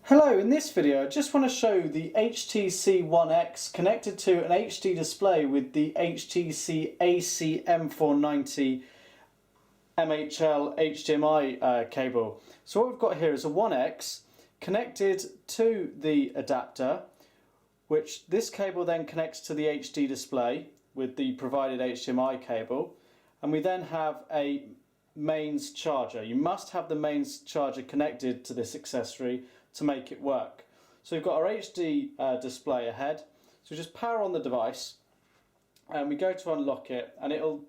Hello, in this video I just want to show the HTC One X connected to an HD display with the HTC AC M490 MHL HDMI cable. So what we've got here is a One X connected to the adapter, which this cable then connects to the HD display with the provided HDMI cable, and we then have a mains charger. You must have the mains charger connected to this accessory to make it work. So we've got our HD display ahead, so we just power on the device and we go to unlock it and it'll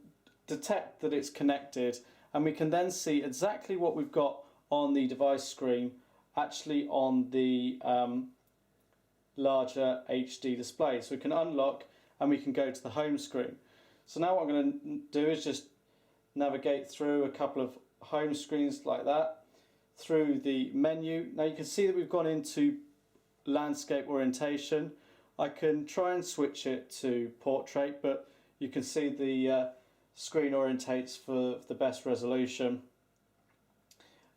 detect that it's connected, and we can then see exactly what we've got on the device screen actually on the larger HD display. So we can unlock and we can go to the home screen. So now what I'm going to do is just navigate through a couple of home screens like that, through the menu. Now you can see that we've gone into landscape orientation. I can try and switch it to portrait, but you can see the screen orientates for the best resolution.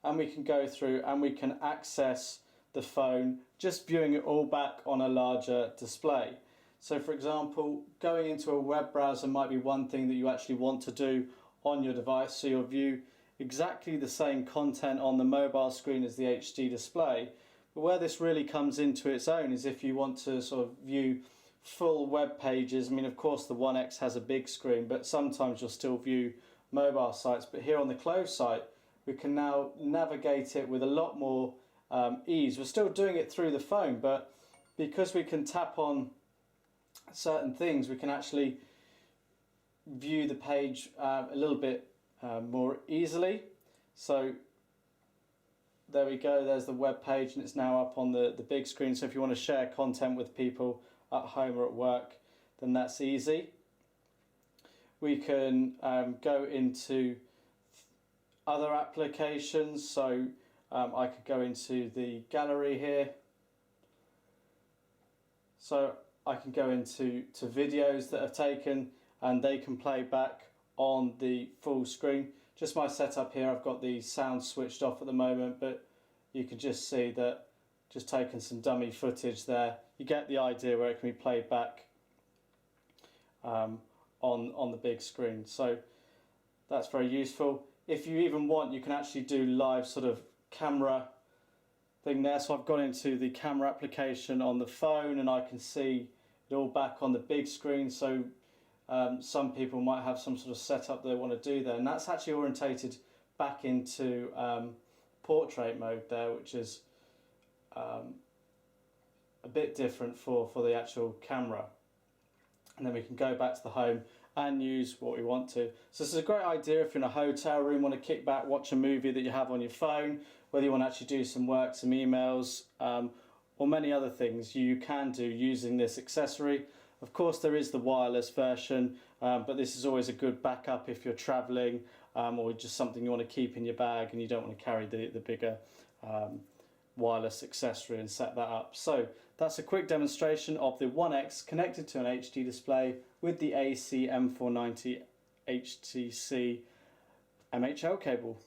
And we can go through and we can access the phone, just viewing it all back on a larger display. So for example, going into a web browser might be one thing that you actually want to do on your device, so you'll view exactly the same content on the mobile screen as the HD display. But where this really comes into its own is if you want to sort of view full web pages. I mean, of course the One X has a big screen, but sometimes you'll still view mobile sites. But here on the closed site, we can now navigate it with a lot more ease. We're still doing it through the phone, but because we can tap on certain things, we can actually view the page a little bit more easily. So there we go, there's the web page and it's now up on the big screen. So if you want to share content with people at home or at work, then that's easy. We can go into other applications. So I could go into the gallery here. So I can go into videos that are taken and they can play back on the full screen. Just my setup here, I've got the sound switched off at the moment, but you can just see that just taking some dummy footage there. You get the idea where it can be played back on the big screen. So that's very useful. If you even want, you can actually do live sort of camera thing there. So I've gone into the camera application on the phone and I can see it all back on the big screen. So some people might have some sort of setup they want to do there, and that's actually orientated back into portrait mode there, which is a bit different for the actual camera. And then we can go back to the home and use what we want to. So this is a great idea if you're in a hotel room, want to kick back, watch a movie that you have on your phone, whether you want to actually do some work, some emails, or many other things you can do using this accessory. Of course there is the wireless version, but this is always a good backup if you're travelling or just something you want to keep in your bag and you don't want to carry the bigger wireless accessory and set that up. So that's a quick demonstration of the One X connected to an HD display with the AC M490 HTC MHL cable.